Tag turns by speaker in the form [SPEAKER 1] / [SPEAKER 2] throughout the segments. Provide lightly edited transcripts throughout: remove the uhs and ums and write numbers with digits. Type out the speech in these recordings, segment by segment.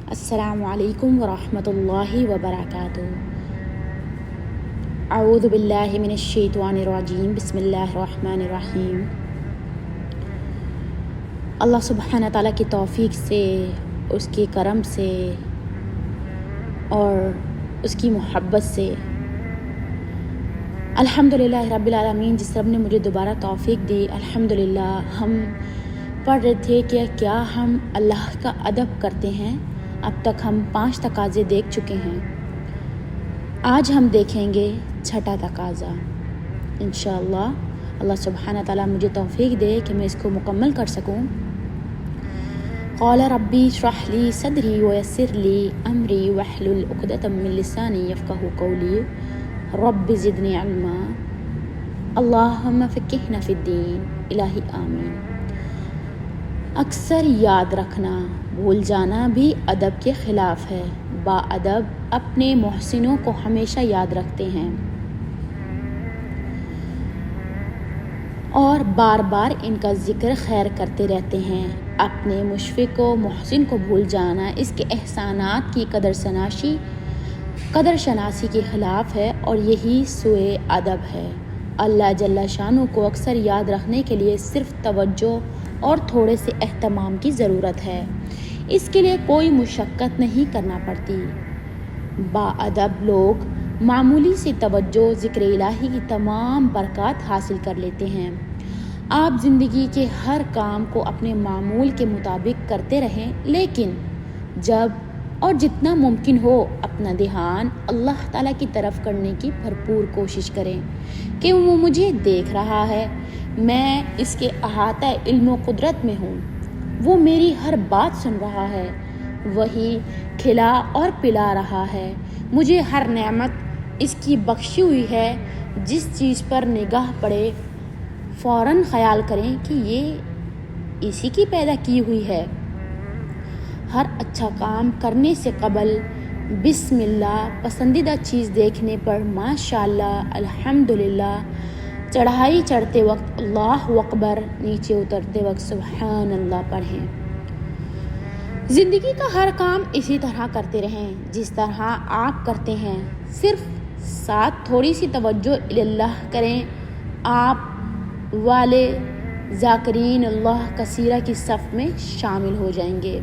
[SPEAKER 1] السلام علیکم ورحمۃ اللہ وبرکاتہ۔ اعوذ باللہ من الشیطان الرجیم، بسم اللہ الرحمن الرحیم۔ اللہ سبحانہ تعالیٰ کی توفیق سے، اس کے کرم سے اور اس کی محبت سے الحمدللہ رب العالمین، جس رب نے مجھے دوبارہ توفیق دی، الحمدللہ ہم پڑھ رہے تھے کہ کیا ہم اللہ کا ادب کرتے ہیں۔ اب تک ہم 5 تقاضے دیکھ چکے ہیں، آج ہم دیکھیں گے 6واں تقاضا انشاءاللہ۔ اللہ سبحانہ تعالیٰ مجھے توفیق دے کہ میں اس کو مکمل کر سکوں۔ قال ربی اشرح لی صدری ویسر لی امری واحلل عقدۃ من لسانی یفقہوا قولی رب زدنی علما اللہم فقہنا فی الدین الہی آمین۔ اکثر یاد رکھنا، بھول جانا بھی ادب کے خلاف ہے۔ با ادب اپنے محسنوں کو ہمیشہ یاد رکھتے ہیں اور بار بار ان کا ذکر خیر کرتے رہتے ہیں۔ اپنے مشفق و محسن کو بھول جانا اس کے احسانات کی قدر شناسی کے خلاف ہے اور یہی سوء ادب ہے۔ اللہ جل شانہ کو اکثر یاد رکھنے کے لیے صرف توجہ اور تھوڑے سے اہتمام کی ضرورت ہے، اس کے لیے کوئی مشقت نہیں کرنا پڑتی۔ با ادب لوگ معمولی سی توجہ ذکر الہی کی تمام برکات حاصل کر لیتے ہیں۔ آپ زندگی کے ہر کام کو اپنے معمول کے مطابق کرتے رہیں، لیکن جب اور جتنا ممکن ہو اپنا دھیان اللہ تعالیٰ کی طرف کرنے کی بھرپور کوشش کریں کہ وہ مجھے دیکھ رہا ہے، میں اس کے احاطہ علم و قدرت میں ہوں، وہ میری ہر بات سن رہا ہے، وہی کھلا اور پلا رہا ہے، مجھے ہر نعمت اس کی بخشی ہوئی ہے۔ جس چیز پر نگاہ پڑے فوراً خیال کریں کہ یہ اسی کی پیدا کی ہوئی ہے۔ ہر اچھا کام کرنے سے قبل بسم اللہ، پسندیدہ چیز دیکھنے پر ماشاءاللہ، الحمدللہ، چڑھائی چڑھتے وقت اللہ اکبر، نیچے اترتے وقت سبحان اللہ پڑھیں۔ زندگی کا ہر کام اسی طرح کرتے رہیں جس طرح آپ کرتے ہیں، صرف ساتھ تھوڑی سی توجہ اللہ کریں، آپ والے ذاکرین اللہ کثیرہ کی صف میں شامل ہو جائیں گے۔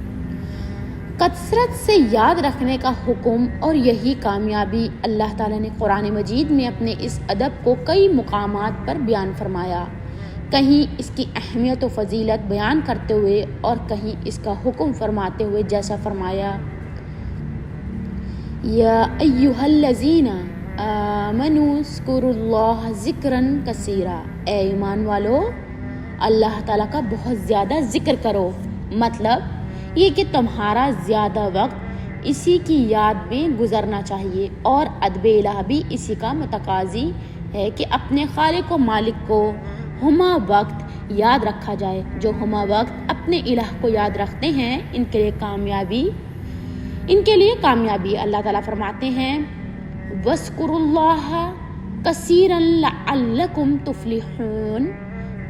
[SPEAKER 1] کثرت سے یاد رکھنے کا حکم اور یہی کامیابی، اللہ تعالیٰ نے قرآن مجید میں اپنے اس ادب کو کئی مقامات پر بیان فرمایا، کہیں اس کی اہمیت و فضیلت بیان کرتے ہوئے اور کہیں اس کا حکم فرماتے ہوئے، جیسا فرمایا یا ایھا الذین آمنوا اذکروا اللہ ذکرا کثیرا، اے ایمان والو اللہ تعالیٰ کا بہت زیادہ ذکر کرو۔ مطلب یہ کہ تمہارا زیادہ وقت اسی کی یاد میں گزرنا چاہیے، اور ادب الہ بھی اسی کا متقاضی ہے کہ اپنے خالق و مالک کو ہمہ وقت یاد رکھا جائے۔ جو ہمہ وقت اپنے الہ کو یاد رکھتے ہیں ان کے لیے کامیابی اللہ تعالیٰ فرماتے ہیں وَاذْكُرُوا اللَّهَ كَثِيرًا لَعَلَّكُمْ تُفْلِحُونَ،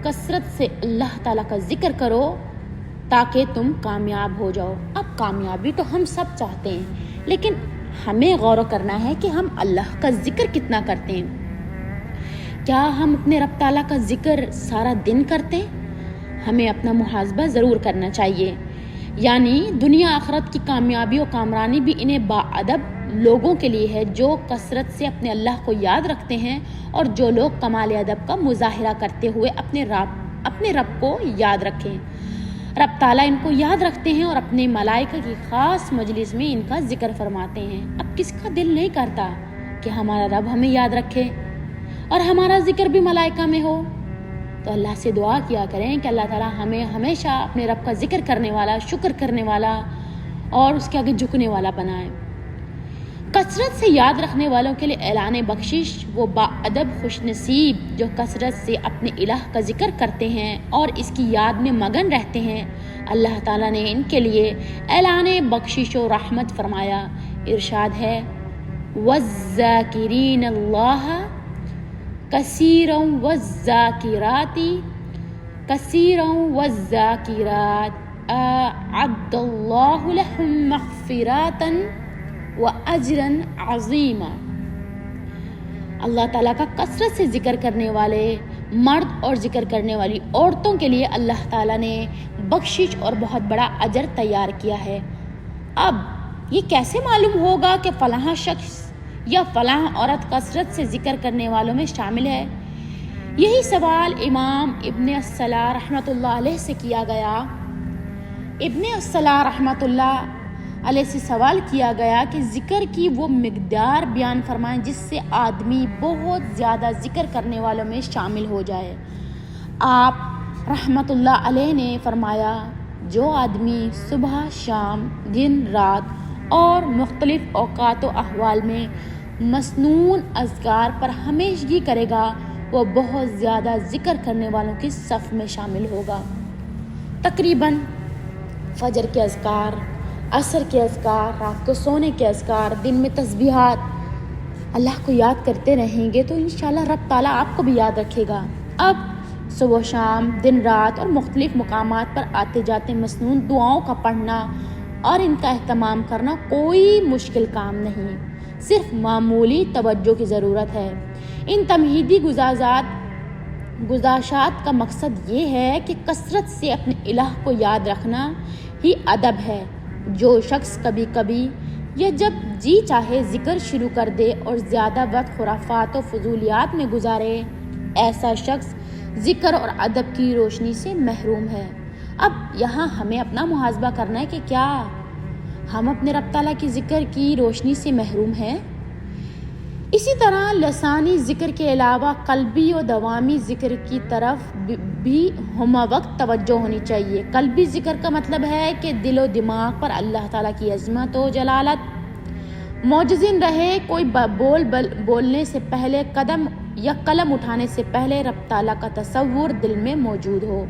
[SPEAKER 1] کثرت سے اللہ تعالیٰ کا ذکر کرو تاکہ تم کامیاب ہو جاؤ۔ اب کامیابی تو ہم سب چاہتے ہیں، لیکن ہمیں غور کرنا ہے کہ ہم اللہ کا ذکر کتنا کرتے ہیں۔ کیا ہم اپنے رب تعالیٰ کا ذکر سارا دن کرتے ہیں؟ ہمیں اپنا محاسبہ ضرور کرنا چاہیے، یعنی دنیا آخرت کی کامیابی و کامرانی بھی انہیں با ادب لوگوں کے لیے ہے جو کثرت سے اپنے اللہ کو یاد رکھتے ہیں، اور جو لوگ کمال ادب کا مظاہرہ کرتے ہوئے اپنے رب کو یاد رکھیں۔ رب تعالیٰ ان کو یاد رکھتے ہیں اور اپنے ملائکہ کی خاص مجلس میں ان کا ذکر فرماتے ہیں۔ اب کس کا دل نہیں کرتا کہ ہمارا رب ہمیں یاد رکھے اور ہمارا ذکر بھی ملائکہ میں ہو؟ تو اللہ سے دعا کیا کریں کہ اللہ تعالیٰ ہمیں ہمیشہ اپنے رب کا ذکر کرنے والا، شکر کرنے والا اور اس کے آگے جھکنے والا بنائے۔ کثرت سے یاد رکھنے والوں کے لیے اعلان بخشش، وہ با ادب خوش نصیب جو کثرت سے اپنے الہ کا ذکر کرتے ہیں اور اس کی یاد میں مگن رہتے ہیں، اللہ تعالیٰ نے ان کے لیے اعلان بخشش و رحمت فرمایا۔ ارشاد ہے وَالذَّاكِرِينَ اللَّهَ كَثِيرًا وَالذَّاكِرَاتِ كَثِيرًا وَالذَّاكِرَاتِ أعد الله لهم مغفرة وأجرا عظيما۔ اللہ تعالیٰ کا کثرت سے ذکر کرنے والے مرد اور ذکر کرنے والی عورتوں کے لیے اللہ تعالیٰ نے بخشش اور بہت بڑا اجر تیار کیا ہے۔ اب یہ کیسے معلوم ہوگا کہ فلاں شخص یا فلاں عورت کثرت سے ذکر کرنے والوں میں شامل ہے؟ یہی سوال امام ابن الصلاح رحمۃ اللہ علیہ سے کیا گیا۔ ابن الصلاح رحمۃ اللہ علیہ سے سوال کیا گیا کہ ذکر کی وہ مقدار بیان فرمائیں جس سے آدمی بہت زیادہ ذکر کرنے والوں میں شامل ہو جائے۔ آپ رحمۃ اللہ علیہ نے فرمایا، جو آدمی صبح شام دن رات اور مختلف اوقات و احوال میں مسنون اذکار پر ہمیشگی کرے گا وہ بہت زیادہ ذکر کرنے والوں کی صف میں شامل ہوگا۔ تقریباً فجر کے اذکار، عصر کے اذکار، رات کو سونے کے اذکار، دن میں تسبیحات اللہ کو یاد کرتے رہیں گے تو انشاءاللہ رب تعالیٰ آپ کو بھی یاد رکھے گا۔ اب صبح و شام دن رات اور مختلف مقامات پر آتے جاتے مسنون دعاؤں کا پڑھنا اور ان کا اہتمام کرنا کوئی مشکل کام نہیں، صرف معمولی توجہ کی ضرورت ہے۔ ان تمہیدی گزاشات کا مقصد یہ ہے کہ کثرت سے اپنے الہ کو یاد رکھنا ہی ادب ہے۔ جو شخص کبھی کبھی یا جب جی چاہے ذکر شروع کر دے اور زیادہ وقت خرافات و فضولیات میں گزارے، ایسا شخص ذکر اور ادب کی روشنی سے محروم ہے۔ اب یہاں ہمیں اپنا محاسبہ کرنا ہے کہ کیا ہم اپنے رب تعالیٰ کی ذکر کی روشنی سے محروم ہیں؟ اسی طرح لسانی ذکر کے علاوہ قلبی و دوامی ذکر کی طرف بھی ہمہ وقت توجہ ہونی چاہیے۔ قلبی ذکر کا مطلب ہے کہ دل و دماغ پر اللہ تعالیٰ کی عظمت و جلالت موجزن رہے، کوئی بولنے سے پہلے قدم یا قلم اٹھانے سے پہلے رب تعالیٰ کا تصور دل میں موجود ہو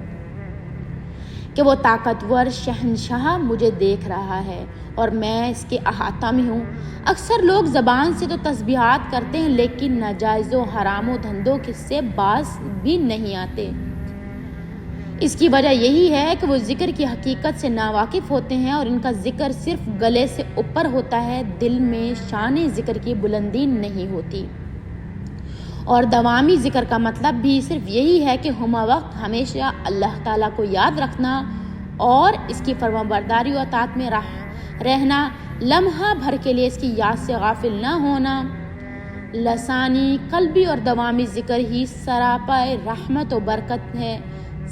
[SPEAKER 1] کہ وہ طاقتور شہنشاہ مجھے دیکھ رہا ہے اور میں اس کے احاطہ میں ہوں۔ اکثر لوگ زبان سے تو تسبیحات کرتے ہیں لیکن ناجائز و حرام و دھندوں سے باز بھی نہیں آتے۔ اس کی وجہ یہی ہے کہ وہ ذکر کی حقیقت سے ناواقف ہوتے ہیں اور ان کا ذکر صرف گلے سے اوپر ہوتا ہے، دل میں شان ذکر کی بلندی نہیں ہوتی۔ اور دوامی ذکر کا مطلب بھی صرف یہی ہے کہ ہمہ وقت ہمیشہ اللہ تعالیٰ کو یاد رکھنا اور اس کی فرمانبرداری و اطاعت میں رہنا، لمحہ بھر کے لیے اس کی یاد سے غافل نہ ہونا۔ لسانی، قلبی اور دوامی ذکر ہی سراپائے رحمت و برکت ہے۔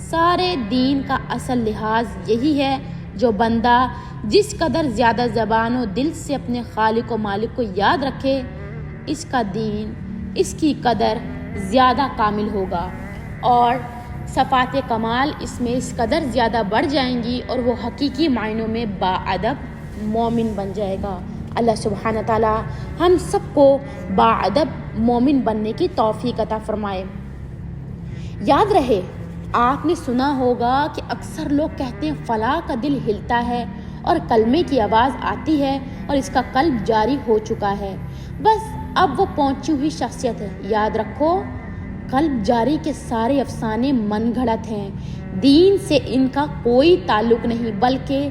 [SPEAKER 1] سارے دین کا اصل لحاظ یہی ہے، جو بندہ جس قدر زیادہ زبان و دل سے اپنے خالق و مالک کو یاد رکھے، اس کا دین، اس کی قدر زیادہ کامل ہوگا اور صفات کمال اس میں اس قدر زیادہ بڑھ جائیں گی اور وہ حقیقی معنوں میں باادب مومن بن جائے گا۔ اللہ سبحانہ تعالیٰ ہم سب کو باادب مومن بننے کی توفیق عطا فرمائے۔ یاد رہے، آپ نے سنا ہوگا کہ اکثر لوگ کہتے ہیں فلاں کا دل ہلتا ہے اور کلمے کی آواز آتی ہے اور اس کا قلب جاری ہو چکا ہے، بس اب وہ پہنچی ہوئی شخصیت ہے۔ یاد رکھو، قلب جاری کے سارے افسانے من گھڑت ہیں، دین سے ان کا کوئی تعلق نہیں، بلکہ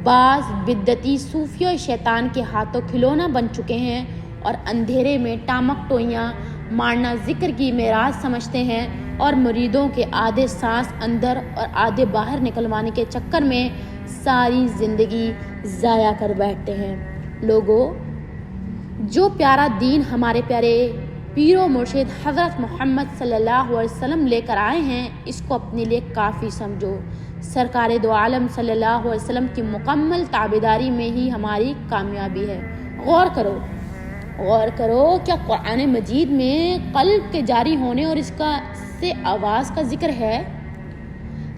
[SPEAKER 1] بعض بدعتی صوفیوں شیطان کے ہاتھوں کھلونا بن چکے ہیں اور اندھیرے میں ٹامک ٹوئیاں مارنا ذکر کی معراج سمجھتے ہیں اور مریدوں کے آدھے سانس اندر اور آدھے باہر نکلوانے کے چکر میں ساری زندگی ضائع کر بیٹھتے ہیں۔ لوگوں، جو پیارا دین ہمارے پیارے پیر و مرشد حضرت محمد صلی اللہ علیہ وسلم لے کر آئے ہیں، اس کو اپنے لیے کافی سمجھو۔ سرکار دو عالم صلی اللہ علیہ وسلم کی مکمل تابعداری میں ہی ہماری کامیابی ہے۔ غور کرو، کیا قرآن مجید میں قلب کے جاری ہونے اور اس سے آواز کا ذکر ہے؟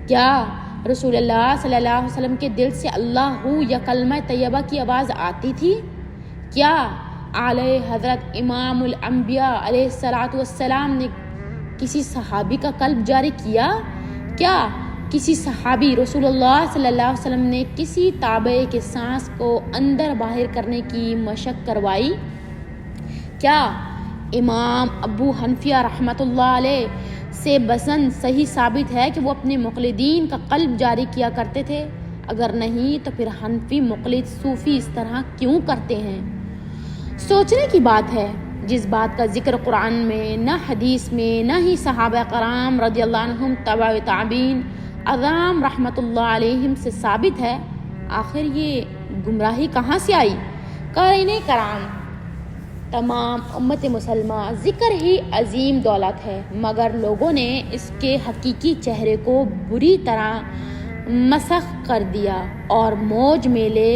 [SPEAKER 1] کیا رسول اللہ صلی اللہ علیہ وسلم کے دل سے اللہ یا کلمہ طیبہ کی آواز آتی تھی؟ کیا اعلی حضرت امام الانبیاء علیہ الصلوۃ والسلام نے کسی صحابی کا قلب جاری کیا؟ کیا کسی صحابی رسول اللہ صلی اللہ علیہ وسلم نے کسی تابعی کے سانس کو اندر باہر کرنے کی مشق کروائی؟ کیا امام ابو حنیفہ رحمۃ اللہ علیہ سے بسن صحیح ثابت ہے کہ وہ اپنے مقلدین کا قلب جاری کیا کرتے تھے؟ اگر نہیں تو پھر حنفی مقلد صوفی اس طرح کیوں کرتے ہیں؟ سوچنے کی بات ہے۔ جس بات کا ذکر قرآن میں نہ حدیث میں نہ ہی صحابہ کرام رضی اللہ عنہم تبع تابعین اعظام رحمۃ اللہ علیہم سے ثابت ہے، آخر یہ گمراہی کہاں سے آئی؟ قارئین کرام، تمام امت مسلمہ ذکر ہی عظیم دولت ہے، مگر لوگوں نے اس کے حقیقی چہرے کو بری طرح مسخ کر دیا اور موج میلے،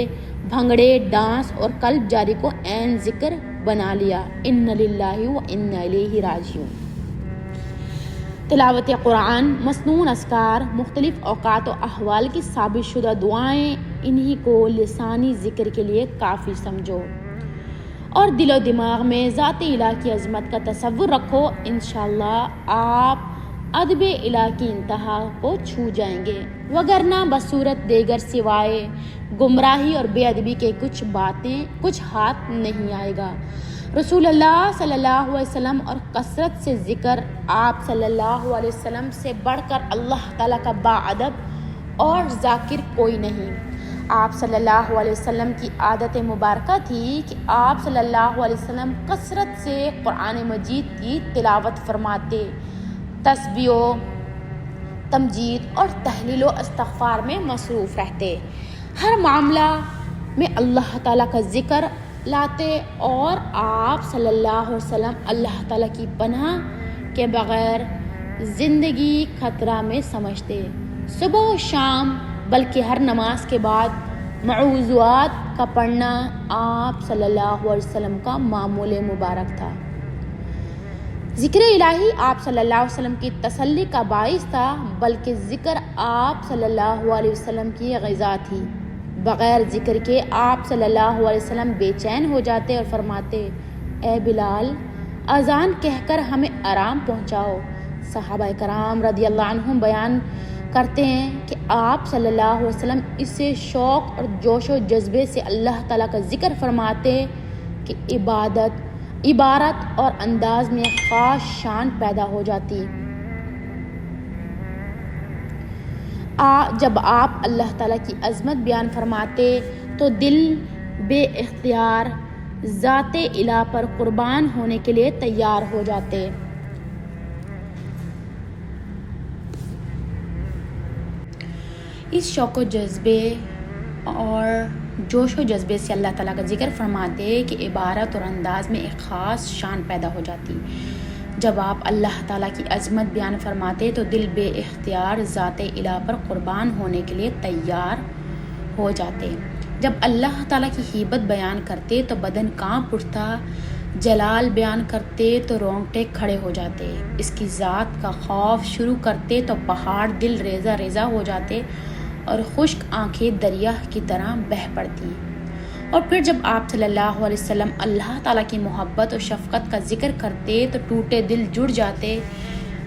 [SPEAKER 1] بھنگڑے، ڈانس اور قلب جاری کو عین ذکر بنا لیا۔ ان للہ و انا الیہ راجعون۔ تلاوت قرآن، مسنون اذکار، مختلف اوقات و احوال کی ثابت شدہ دعائیں، انہی کو لسانی ذکر کے لیے کافی سمجھو اور دل و دماغ میں ذات الہ کی عظمت کا تصور رکھو، انشاءاللہ آپ ادب الہ کی انتہا کو چھو جائیں گے، وگرنہ بصورت دیگر سوائے گمراہی اور بے ادبی کے کچھ ہاتھ نہیں آئے گا۔ رسول اللہ صلی اللہ علیہ وسلم اور کثرت سے ذکر، آپ صلی اللہ علیہ وسلم سے بڑھ کر اللہ تعالیٰ کا باادب اور ذاکر کوئی نہیں۔ آپ صلی اللہ علیہ وسلم کی عادت مبارکہ تھی کہ آپ صلی اللہ علیہ وسلم کثرت سے قرآن مجید کی تلاوت فرماتے، تسبیح و تمجید اور تحلیل و استغفار میں مصروف رہتے، ہر معاملہ میں اللہ تعالیٰ کا ذکر لاتے اور آپ صلی اللہ علیہ وسلم اللہ تعالیٰ کی پناہ کے بغیر زندگی خطرہ میں سمجھتے۔ صبح و شام بلکہ ہر نماز کے بعد معوذات کا پڑھنا آپ صلی اللہ علیہ وسلم کا معمول مبارک تھا۔ ذکر الہی آپ صلی اللہ علیہ وسلم کی تسلی کا باعث تھا، بلکہ ذکر آپ صلی اللہ علیہ وسلم کی غذا تھی۔ بغیر ذکر کے آپ صلی اللہ علیہ وسلم بے چین ہو جاتے اور فرماتے، اے بلال، اذان کہہ کر ہمیں آرام پہنچاؤ۔ صحابہ کرام رضی اللہ عنہم بیان کرتے ہیں کہ آپ صلی اللہ علیہ وسلم اس سے شوق اور جوش و جذبے سے اللہ تعالیٰ کا ذکر فرماتے کہ عبارت اور انداز میں خاص شان پیدا ہو جاتی۔ جب آپ اللہ تعالیٰ کی عظمت بیان فرماتے تو دل بے اختیار ذات الہ پر قربان ہونے کے لیے تیار ہو جاتے۔ اس شوق و جذبے اور جوش و جذبے سے اللہ تعالیٰ کا ذکر فرماتے کہ عبارت اور انداز میں ایک خاص شان پیدا ہو جاتی۔ جب آپ اللہ تعالیٰ کی عظمت بیان فرماتے تو دل بے اختیار ذات الہ پر قربان ہونے کے لیے تیار ہو جاتے۔ جب اللہ تعالیٰ کی ہیبت بیان کرتے تو بدن کانپ اٹھتا، جلال بیان کرتے تو رونگٹے کھڑے ہو جاتے، اس کی ذات کا خوف شروع کرتے تو پہاڑ دل ریزہ ریزہ ہو جاتے اور خشک آنکھیں دریا کی طرح بہہ پڑتی۔ اور پھر جب آپ صلی اللہ علیہ وسلم اللہ تعالیٰ کی محبت اور شفقت کا ذکر کرتے تو ٹوٹے دل جڑ جاتے،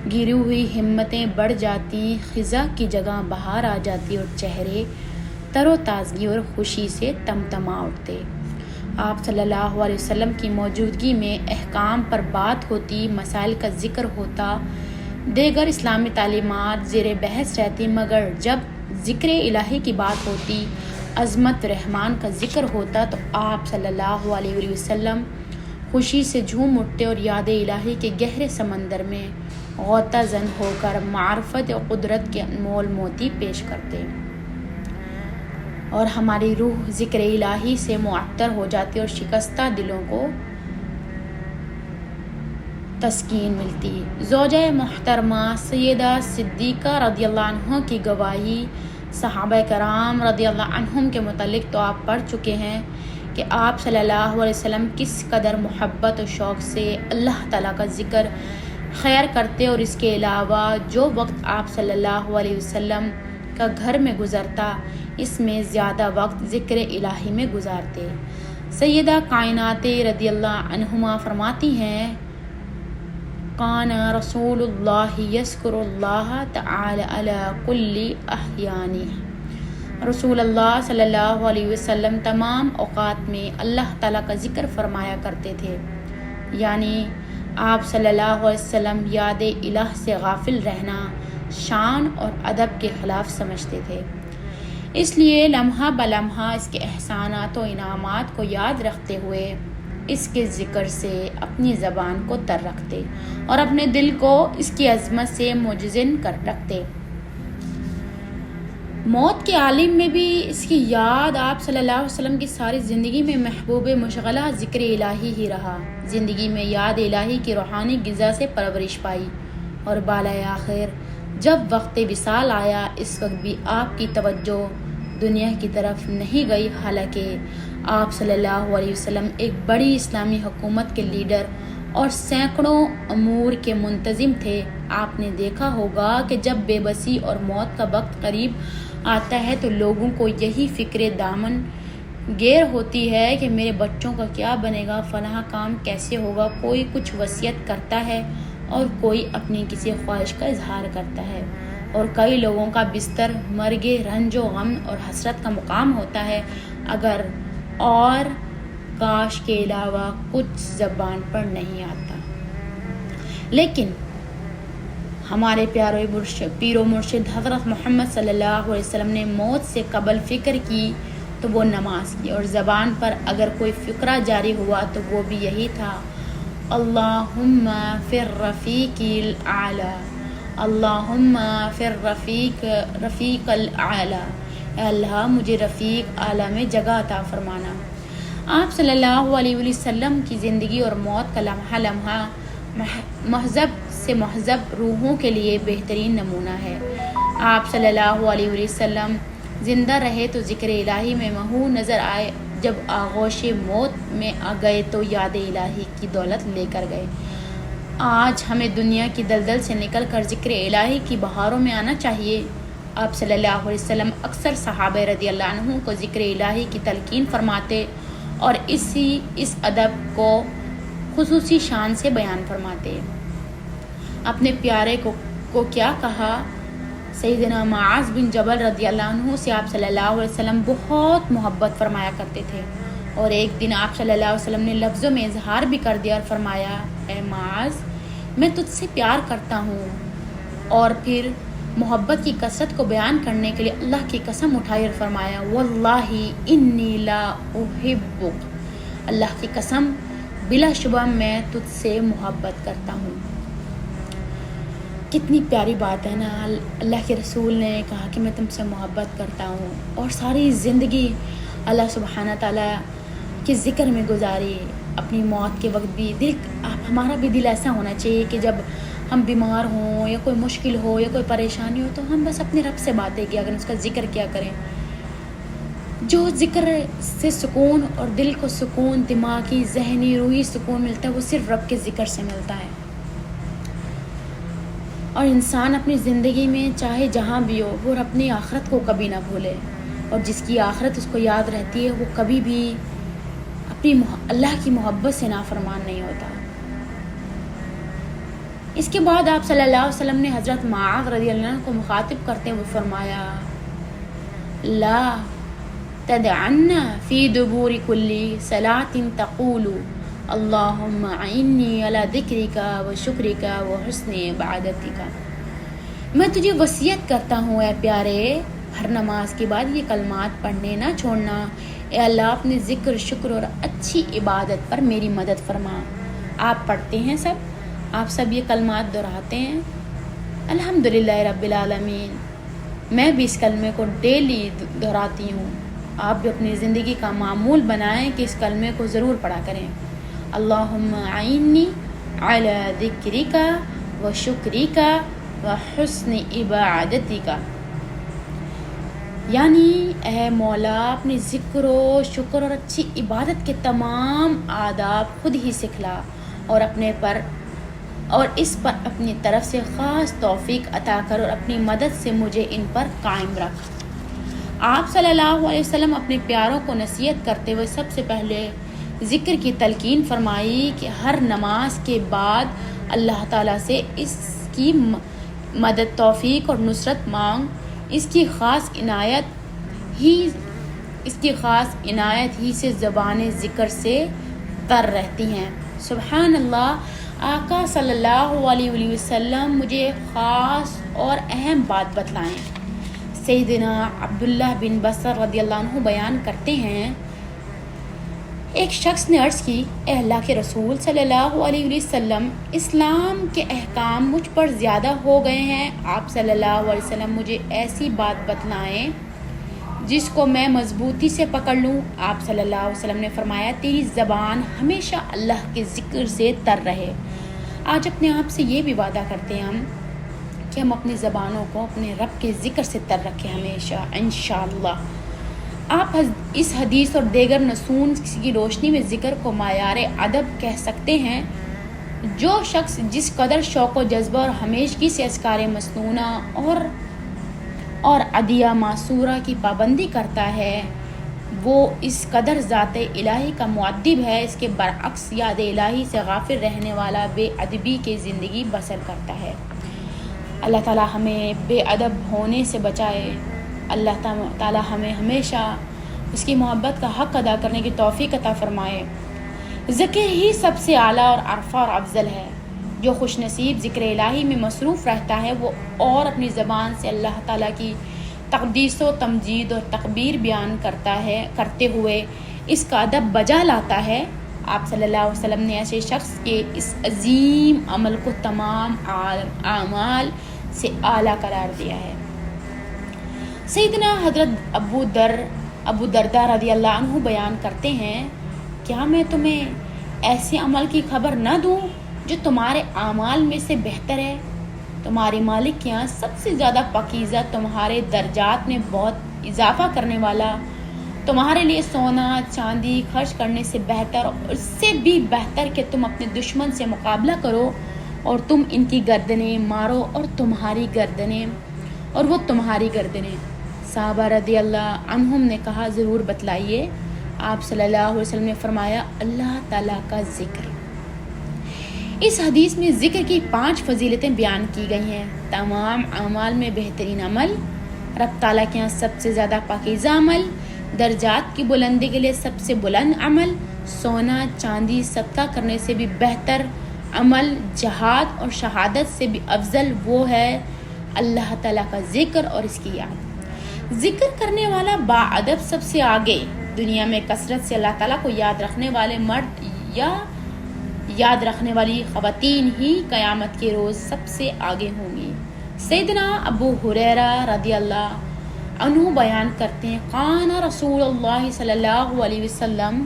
[SPEAKER 1] گری ہوئی ہمتیں بڑھ جاتی، خزاں کی جگہ بہار آ جاتی اور چہرے تر و تازگی اور خوشی سے تمتما اٹھتے۔ آپ صلی اللہ علیہ وسلم کی موجودگی میں احکام پر بات ہوتی، مسائل کا ذکر ہوتا، دیگر اسلامی تعلیمات زیر بحث رہتی، مگر جب ذکر الہی کی بات ہوتی، عظمت رحمان کا ذکر ہوتا تو آپ صلی اللہ علیہ وسلم خوشی سے جھوم اٹھتے اور یاد الہی کے گہرے سمندر میں غوطہ زن ہو کر معرفت و قدرت کے انمول موتی پیش کرتے اور ہماری روح ذکر الہی سے معطر ہو جاتی اور شکستہ دلوں کو تسکین ملتی۔ زوجہ محترمہ سیدہ صدیقہ رضی اللہ عنہ کی گواہی صحابہ کرام رضی اللہ عنہم کے متعلق تو آپ پڑھ چکے ہیں کہ آپ صلی اللہ علیہ وسلم کس قدر محبت و شوق سے اللہ تعالیٰ کا ذکر خیر کرتے، اور اس کے علاوہ جو وقت آپ صلی اللہ علیہ وسلم کا گھر میں گزرتا، اس میں زیادہ وقت ذکر الہی میں گزارتے۔ سیدہ کائنات رضی اللہ عنہما فرماتی ہیں، کان رسول اللہ یذکر اللہ تعالی علی کل احیانہ۔ رسول اللہ صلی اللہ علیہ وسلم تمام اوقات میں اللہ تعالیٰ کا ذکر فرمایا کرتے تھے، یعنی آپ صلی اللہ علیہ وسلم یاد الہ سے غافل رہنا شان اور ادب کے خلاف سمجھتے تھے۔ اس لیے لمحہ بلمحہ اس کے احسانات و انعامات کو یاد رکھتے ہوئے اس کے ذکر سے اپنی زبان کو تر رکھتے اور اپنے دل کو اس کی عظمت سے مجزن کر رکھتے۔ موت کے عالم میں بھی اس کی یاد آپ صلی اللہ علیہ وسلم کی ساری زندگی میں محبوب مشغلہ ذکر الہی ہی رہا۔ زندگی میں یاد الہی کی روحانی غذا سے پرورش پائی اور بالائے آخر جب وقت وصال آیا اس وقت بھی آپ کی توجہ دنیا کی طرف نہیں گئی، حالانکہ آپ صلی اللہ علیہ وسلم ایک بڑی اسلامی حکومت کے لیڈر اور سینکڑوں امور کے منتظم تھے۔ آپ نے دیکھا ہوگا کہ جب بے بسی اور موت کا وقت قریب آتا ہے تو لوگوں کو یہی فکر دامن گیر ہوتی ہے کہ میرے بچوں کا کیا بنے گا، فلاں کام کیسے ہوگا۔ کوئی کچھ وصیت کرتا ہے اور کوئی اپنی کسی خواہش کا اظہار کرتا ہے، اور کئی لوگوں کا بستر مرگ رنج و غم اور حسرت کا مقام ہوتا ہے۔ اگر اور کاش کے علاوہ کچھ زبان پر نہیں آتا، لیکن ہمارے پیر و مرشد حضرت محمد صلی اللہ علیہ وسلم نے موت سے قبل فکر کی تو وہ نماز کی، اور زبان پر اگر کوئی فقرہ جاری ہوا تو وہ بھی یہی تھا، اللہم فی الرفیق الاعلی، اللہم فی رفیق الاعلی، اے اللہ مجھے رفیق اعلیٰ میں جگہ عطا فرمانا۔ آپ صلی اللہ علیہ وسلم کی زندگی اور موت کا لمحہ لمحہ مہذب سے مہذب روحوں کے لیے بہترین نمونہ ہے۔ آپ صلی اللہ علیہ وسلم زندہ رہے تو ذکر الہی میں محو نظر آئے، جب آغوش موت میں آ گئے تو یاد الہی کی دولت لے کر گئے۔ آج ہمیں دنیا کی دلدل سے نکل کر ذکر الہی کی بہاروں میں آنا چاہیے۔ آپ صلی اللہ علیہ وسلم اکثر صحابہ رضی اللہ عنہ کو ذکر الہی کی تلقین فرماتے اور اس ادب کو خصوصی شان سے بیان فرماتے۔ اپنے پیارے کو کیا کہا، سیدنا معاذ بن جبل رضی اللہ عنہ سے آپ صلی اللہ علیہ وسلم بہت محبت فرمایا کرتے تھے، اور ایک دن آپ صلی اللہ علیہ وسلم نے لفظوں میں اظہار بھی کر دیا اور فرمایا، اے معاذ میں تجھ سے پیار کرتا ہوں، اور پھر محبت کی کثرت کو بیان کرنے کے لیے اللہ کی قسم اٹھائی اور فرمایا، واللہ انی لا احبک، اللہ کی قسم بلا شبہ میں تجھ سے محبت کرتا ہوں۔ کتنی پیاری بات ہے نا، اللہ کے رسول نے کہا کہ میں تم سے محبت کرتا ہوں، اور ساری زندگی اللہ سبحانہ تعالیٰ کے ذکر میں گزاری۔ اپنی موت کے وقت بھی ہمارا بھی دل ایسا ہونا چاہیے کہ جب ہم بیمار ہوں یا کوئی مشکل ہو یا کوئی پریشانی ہو تو ہم بس اپنے رب سے باتیں کیا کریں، اس کا ذکر کیا کریں۔ جو ذکر سے سکون اور دل کو سکون، دماغی ذہنی روحی سکون ملتا ہے وہ صرف رب کے ذکر سے ملتا ہے۔ اور انسان اپنی زندگی میں چاہے جہاں بھی ہو وہ اپنی آخرت کو کبھی نہ بھولے، اور جس کی آخرت اس کو یاد رہتی ہے وہ کبھی بھی اپنی اللہ کی محبت سے نافرمان نہیں ہوتا۔ اس کے بعد آپ صلی اللہ علیہ وسلم نے حضرت معاذ رضی اللہ عنہ کو مخاطب کرتے ہوئے فرمایا، لا تدعن فی دبور کل صلاۃ تقول اللہم اعنی علی ذکرک و شکرک و حسن عبادتک۔ میں تجھے وصیت کرتا ہوں اے پیارے، ہر نماز کے بعد یہ کلمات پڑھنے نہ چھوڑنا، اے اللہ اپنے ذکر شکر اور اچھی عبادت پر میری مدد فرما۔ آپ پڑھتے ہیں آپ سب یہ کلمات دہراتے ہیں؟ الحمدللہ رب العالمین، میں بھی اس کلمے کو ڈیلی دہراتی ہوں۔ آپ بھی اپنی زندگی کا معمول بنائیں کہ اس کلمے کو ضرور پڑھا کریں، اللہم اعنی علی ذکرک و شکرک و حسن عبادتک، یعنی اے مولا اپنی ذکر و شکر اور اچھی عبادت کے تمام آداب خود ہی سکھلا، اور اس پر اپنی طرف سے خاص توفیق عطا کر، اور اپنی مدد سے مجھے ان پر قائم رکھ۔ آپ صلی اللہ علیہ وسلم اپنے پیاروں کو نصیحت کرتے ہوئے سب سے پہلے ذکر کی تلقین فرمائی کہ ہر نماز کے بعد اللہ تعالیٰ سے اس کی مدد، توفیق اور نصرت مانگ، اس کی خاص عنایت ہی سے زبان ذکر سے تر رہتی ہیں۔ سبحان اللہ، آقا صلی اللہ علیہ وسلم مجھے خاص اور اہم بات بتلائیں۔ سیدنا عبداللہ بن بصر رضی اللہ عنہ بیان کرتے ہیں، ایک شخص نے عرض کی، اے اللہ کے رسول صلی اللہ علیہ وسلم، اسلام کے احکام مجھ پر زیادہ ہو گئے ہیں، آپ صلی اللہ علیہ وسلم مجھے ایسی بات بتلائیں جس کو میں مضبوطی سے پکڑ لوں۔ آپ صلی اللہ علیہ وسلم نے فرمایا، تیری زبان ہمیشہ اللہ کے ذکر سے تر رہے۔ آج اپنے آپ سے یہ بھی وعدہ کرتے ہیں ہم کہ ہم اپنی زبانوں کو اپنے رب کے ذکر سے تر رکھیں ہمیشہ انشاءاللہ۔ آپ اس حدیث اور دیگر نصوص کی روشنی میں ذکر کو معیار ادب کہہ سکتے ہیں۔ جو شخص جس قدر شوق و جذبہ اور ہمیشگی سے اذکار مسنونہ اور عدیہ معصورہ کی پابندی کرتا ہے، وہ اس قدر ذات الہی کا معدب ہے، اس کے برعکس یاد الہی سے غافل رہنے والا بے ادبی کی زندگی بسر کرتا ہے۔ اللہ تعالیٰ ہمیں بے ادب ہونے سے بچائے، اللہ تعالیٰ ہمیں ہمیشہ اس کی محبت کا حق ادا کرنے کی توفیق عطا فرمائے۔ ذکر ہی سب سے اعلیٰ اور عرفہ اور افضل ہے۔ جو خوش نصیب ذکر الہی میں مصروف رہتا ہے وہ اور اپنی زبان سے اللہ تعالیٰ کی تقدیس و تمجید اور تکبیر بیان کرتے ہوئے اس کا ادب بجا لاتا ہے۔ آپ صلی اللہ علیہ وسلم نے ایسے شخص کے اس عظیم عمل کو تمام اعمال سے اعلیٰ قرار دیا ہے۔ سیدنا حضرت ابو درداء رضی اللہ عنہ بیان کرتے ہیں، کیا میں تمہیں ایسے عمل کی خبر نہ دوں جو تمہارے اعمال میں سے بہتر ہے؟ تمہارے مالک کے یہاں سب سے زیادہ پاکیزہ، تمہارے درجات میں بہت اضافہ کرنے والا، تمہارے لیے سونا چاندی خرچ کرنے سے بہتر اور اس سے بھی بہتر کہ تم اپنے دشمن سے مقابلہ کرو اور تم ان کی گردنیں مارو اور وہ تمہاری گردنیں۔ صحابہ رضی اللہ عنہم نے کہا، ضرور بتلائیے۔ آپ صلی اللہ علیہ وسلم نے فرمایا، اللہ تعالیٰ کا ذکر۔ اس حدیث میں ذکر کی 5 فضیلتیں بیان کی گئی ہیں۔ تمام اعمال میں بہترین عمل، رب تعالیٰ کے یہاں سب سے زیادہ پاکیزہ عمل، درجات کی بلندی کے لیے سب سے بلند عمل، سونا چاندی صدقہ کرنے سے بھی بہتر عمل، جہاد اور شہادت سے بھی افضل وہ ہے اللہ تعالیٰ کا ذکر اور اس کی یاد۔ ذکر کرنے والا باادب سب سے آگے، دنیا میں کثرت سے اللہ تعالیٰ کو یاد رکھنے والے مرد یا یاد رکھنے والی خواتین ہی قیامت کے روز سب سے آگے ہوں گی۔ سیدنا ابو ہریرہ رضی اللہ عنہ بیان کرتے ہیں، قان رسول اللہ صلی اللہ علیہ وسلم،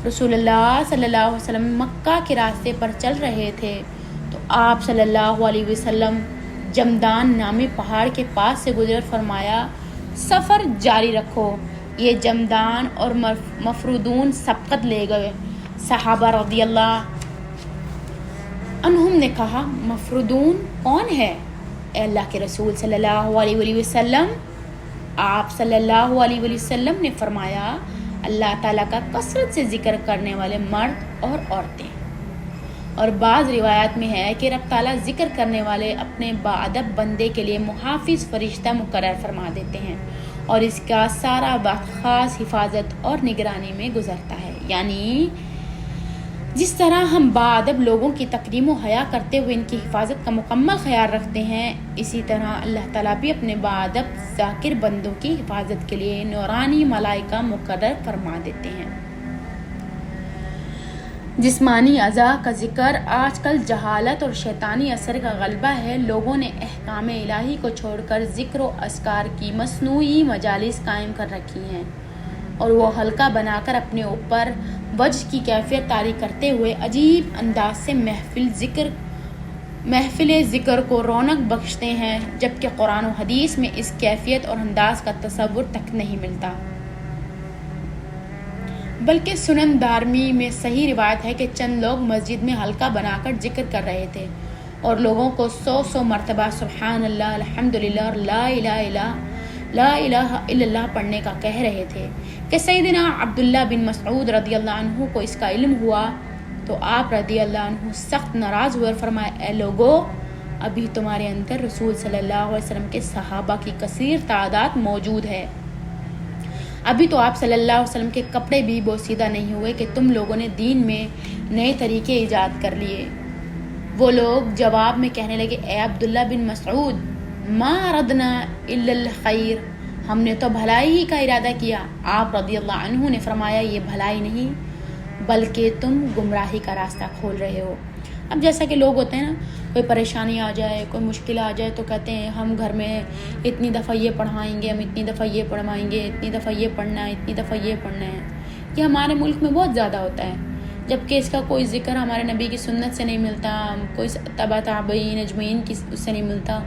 [SPEAKER 1] رسول اللہ صلی اللہ علیہ وسلم مکہ کے راستے پر چل رہے تھے تو آپ صلی اللہ علیہ وسلم جمدان نامی پہاڑ کے پاس سے گزر، فرمایا، سفر جاری رکھو۔ یہ جمدان اور مفرودون سبقت لے گئے۔ صحابہ رضی اللہ عنہم نے کہا، مفرودون کون ہے اے اللہ کے رسول صلی اللہ علیہ وسلم؟ آپ صلی اللہ علیہ وسلم نے فرمایا، اللہ تعالیٰ کا کثرت سے ذکر کرنے والے مرد اور عورتیں۔ اور بعض روایات میں ہے کہ رب تعالیٰ ذکر کرنے والے اپنے باادب بندے کے لیے محافظ فرشتہ مقرر فرما دیتے ہیں اور اس کا سارا وقت خاص حفاظت اور نگرانی میں گزرتا ہے۔ یعنی جس طرح ہم باادب لوگوں کی تکریم و حیا کرتے ہوئے ان کی حفاظت کا مکمل خیال رکھتے ہیں، اسی طرح اللہ تعالیٰ بھی اپنے باادب ذاکر بندوں کی حفاظت کے لیے نورانی ملائکہ مقرر فرما دیتے ہیں۔ جسمانی اعضاء کا ذکر آج کل جہالت اور شیطانی اثر کا غلبہ ہے۔ لوگوں نے احکام الہی کو چھوڑ کر ذکر و اذکار کی مصنوعی مجالس قائم کر رکھی ہیں اور وہ حلقہ بنا کر اپنے اوپر وجہ کی کیفیت طاری کرتے ہوئے عجیب انداز سے محفل ذکر کو رونق بخشتے ہیں، جبکہ قرآن و حدیث میں اس کیفیت اور انداز کا تصور تک نہیں ملتا۔ بلکہ سنن دارمی میں صحیح روایت ہے کہ چند لوگ مسجد میں حلقہ بنا کر ذکر کر رہے تھے اور لوگوں کو 100 مرتبہ سبحان اللہ، الحمدللہ اور لا الہ الا اللہ پڑھنے کا کہہ رہے تھے کہ سیدنا عبداللہ بن مسعود رضی اللہ عنہ کو اس کا علم ہوا تو آپ رضی اللہ عنہ سخت ناراض ہوئے اور فرمایا، اے لوگو، ابھی تمہارے اندر رسول صلی اللہ علیہ وسلم کے صحابہ کی کثیر تعداد موجود ہے، ابھی تو آپ صلی اللہ علیہ وسلم کے کپڑے بھی بوسیدہ نہیں ہوئے کہ تم لوگوں نے دین میں نئے طریقے ایجاد کر لیے۔ وہ لوگ جواب میں کہنے لگے، اے عبداللہ بن مسعود، ما ردنا الا الخیر، ہم نے تو بھلائی ہی کا ارادہ کیا۔ آپ رضی اللہ عنہ نے فرمایا یہ بھلائی نہیں بلکہ تم گمراہی کا راستہ کھول رہے ہو۔ اب جیسا کہ لوگ ہوتے ہیں نا، کوئی پریشانی آ جائے، کوئی مشکل آ جائے تو کہتے ہیں ہم گھر میں اتنی دفعہ یہ پڑھائیں گے، ہم اتنی دفعہ یہ پڑھوائیں گے، اتنی دفعہ یہ پڑھنا ہے، اتنی دفعہ یہ پڑھنا ہے۔ یہ ہمارے ملک میں بہت زیادہ ہوتا ہے، جبکہ اس کا کوئی ذکر ہمارے نبی کی سنت سے نہیں ملتا، کوئی تبع تابعین اجمعین کی اس سے نہیں ملتا،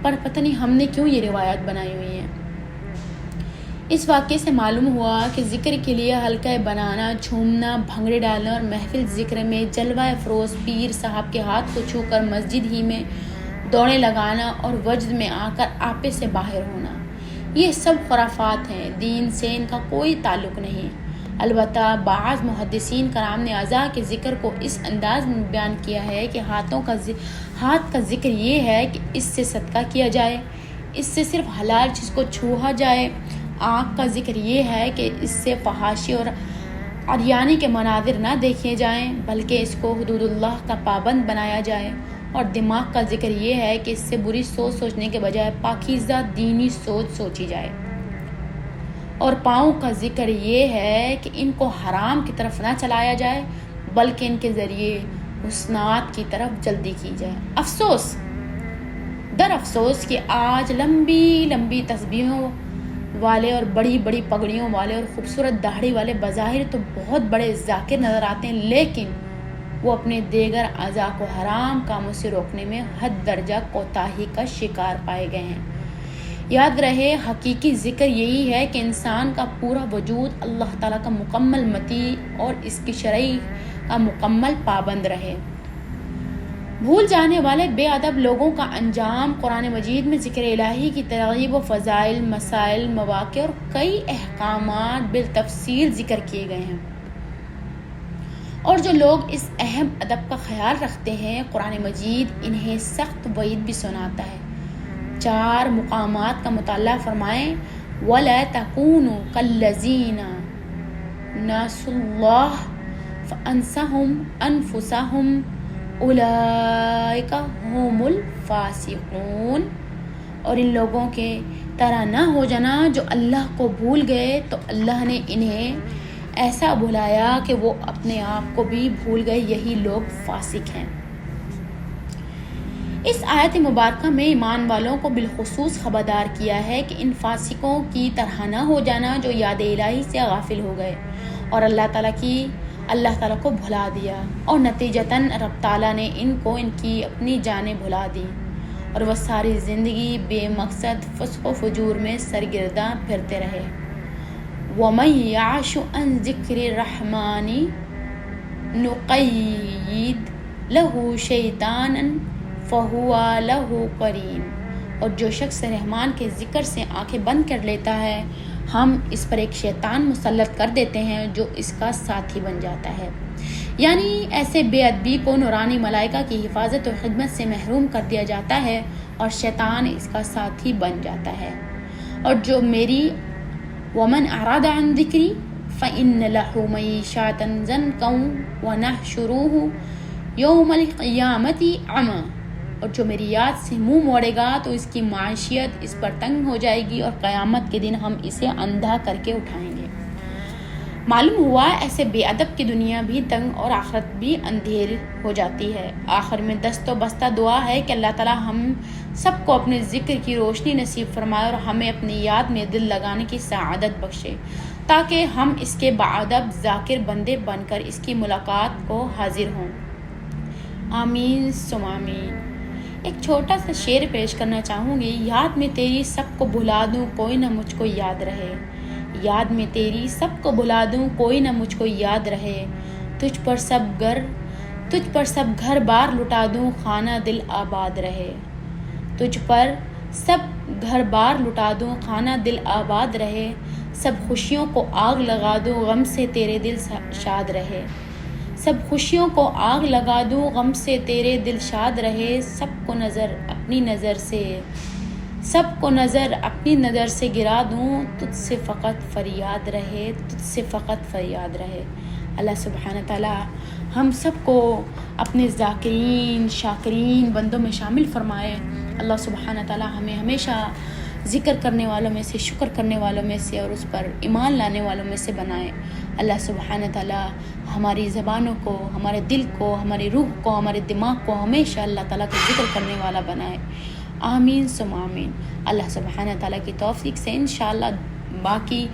[SPEAKER 1] پر پتہ نہیں ہم نے کیوں یہ روایات بنائی ہوئی ہیں۔ اس واقعے سے معلوم ہوا کہ ذکر کے لیے حلقہ بنانا، جھومنا، بھنگڑے ڈالنا اور محفل ذکر میں جلوہ افروز پیر صاحب کے ہاتھ کو چھو کر مسجد ہی میں دوڑیں لگانا اور وجد میں آ کر آپے سے باہر ہونا، یہ سب خرافات ہیں، دین سے ان کا کوئی تعلق نہیں۔ البتہ بعض محدثین کرام نے اعضاء کے ذکر کو اس انداز میں بیان کیا ہے کہ ہاتھ کا ذکر یہ ہے کہ اس سے صدقہ کیا جائے، اس سے صرف حلال چیز کو چھوہا جائے۔ آنکھ کا ذکر یہ ہے کہ اس سے فحاشی اور عریانی کے مناظر نہ دیکھے جائیں بلکہ اس کو حدود اللہ کا پابند بنایا جائے، اور دماغ کا ذکر یہ ہے کہ اس سے بری سوچ سوچنے کے بجائے پاکیزہ دینی سوچ سوچی جائے، اور پاؤں کا ذکر یہ ہے کہ ان کو حرام کی طرف نہ چلایا جائے بلکہ ان کے ذریعے حسنات کی طرف جلدی کی جائے۔ افسوس در افسوس کہ آج لمبی لمبی تسبیحوں والے اور بڑی بڑی پگڑیوں والے اور خوبصورت داڑھی والے بظاہر تو بہت بڑے ذاکر نظر آتے ہیں، لیکن وہ اپنے دیگر اعضاء کو حرام کاموں سے روکنے میں حد درجہ کوتاہی کا شکار پائے گئے ہیں۔ یاد رہے، حقیقی ذکر یہی ہے کہ انسان کا پورا وجود اللہ تعالیٰ کا مکمل مطیع اور اس کی شرع کا مکمل پابند رہے۔ بھول جانے والے بے ادب لوگوں کا انجام قرآن مجید میں ذکر الہی کی ترغیب و فضائل، مسائل، مواقع اور کئی احکامات بالتفصیل ذکر کیے گئے ہیں، اور جو لوگ اس اہم ادب کا خیال رکھتے ہیں قرآن مجید انہیں سخت وعید بھی سناتا ہے۔ 4 مقامات کا مطالعہ فرمائیں۔ وَلَا تَكُونُوا كَالَّذِينَ نَسُوا اللَّهَ فَأَنسَاهُمْ أَنفُسَهُمْ اولئک هم الفاسقون، اور ان لوگوں کے طرح نہ ہو جانا جو اللہ کو بھول گئے تو اللہ نے انہیں ایسا بھلایا کہ وہ اپنے آپ کو بھی بھول گئے، یہی لوگ فاسق ہیں۔ اس آیت مبارکہ میں ایمان والوں کو بالخصوص خبردار کیا ہے کہ ان فاسقوں کی طرح نہ ہو جانا جو یاد الہی سے غافل ہو گئے اور اللہ تعالیٰ کو بھلا دیا، اور نتیجتاً رب تعالیٰ نے ان کو ان کی اپنی جانیں بھلا دی اور وہ ساری زندگی بے مقصد فسق و فجور میں سرگرداں پھرتے رہے۔ وَمَن يَعْشُ عَن ذِكْرِ الرَّحْمَنِ نُقَيِّضْ لَهُ شَيْطَانًا فَهُوَ لَهُ قَرِينٌ، اور جو شخص رحمان کے ذکر سے آنکھیں بند کر لیتا ہے ہم اس پر ایک شیطان مسلط کر دیتے ہیں جو اس کا ساتھی بن جاتا ہے۔ یعنی ایسے بے ادبی کو نورانی ملائکہ کی حفاظت و خدمت سے محروم کر دیا جاتا ہے اور شیطان اس کا ساتھی بن جاتا ہے۔ اور جو میری وَمَنْ أَعْرَضَ عَنْ ذِكْرِي فَإِنَّ لَهُ مَعِيشَةً ضَنكًا وَنَحْشُرُهُ يَوْمَ الْقِيَامَةِ أَعْمَىٰ، اور جو میری یاد سے منہ موڑے گا تو اس کی معیشت اس پر تنگ ہو جائے گی اور قیامت کے دن ہم اسے اندھا کر کے اٹھائیں گے۔ معلوم ہوا ایسے بے ادب کی دنیا بھی تنگ اور آخرت بھی اندھیر ہو جاتی ہے۔ آخر میں دست و بستہ دعا ہے کہ اللہ تعالیٰ ہم سب کو اپنے ذکر کی روشنی نصیب فرمائے اور ہمیں اپنی یاد میں دل لگانے کی سعادت بخشے تاکہ ہم اس کے باادب ذاکر بندے بن کر اس کی ملاقات کو حاضر ہوں۔ آمین ثم آمین۔ ایک چھوٹا سا شعر پیش کرنا چاہوں گی۔ یاد میں تیری سب کو بھلا دوں کوئی نہ مجھ کو یاد رہے، یاد میں تیری سب کو بھلا دوں کوئی نہ مجھ کو یاد رہے، تجھ پر سب گھر بار لٹا دوں خانہ دل آباد رہے، تجھ پر سب گھر بار لٹا دوں خانہ دل آباد رہے، سب خوشیوں کو آگ لگا دوں غم سے تیرے دل شاد رہے، سب خوشیوں کو آگ لگا دوں غم سے تیرے دل شاد رہے، سب کو نظر اپنی نظر سے گرا دوں تجھ سے فقط فریاد رہے۔ اللہ سبحانہ تعالیٰ ہم سب کو اپنے ذاکرین شاکرین بندوں میں شامل فرمائے، اللہ سبحانہ تعالی ہمیں ہمیشہ ذکر کرنے والوں میں سے، شکر کرنے والوں میں سے اور اس پر ایمان لانے والوں میں سے بنائے۔ اللہ سبحانہ تعالی ہماری زبانوں کو، ہمارے دل کو، ہماری روح کو، ہمارے دماغ کو ہمیشہ اللہ تعالیٰ کا ذکر کرنے والا بنائے۔ آمین ثم آمین۔ اللہ سبحانہ تعالیٰ کی توفیق سے انشاءاللہ باقی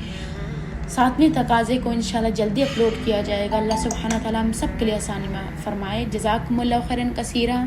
[SPEAKER 1] 7ویں تقاضے کو انشاءاللہ جلدی اپلوڈ کیا جائے گا۔ اللہ سبحانہ تعالیٰ ہم سب کے لیے آسانی میں فرمائے۔ جزاکم اللہ خیرا کثیرا۔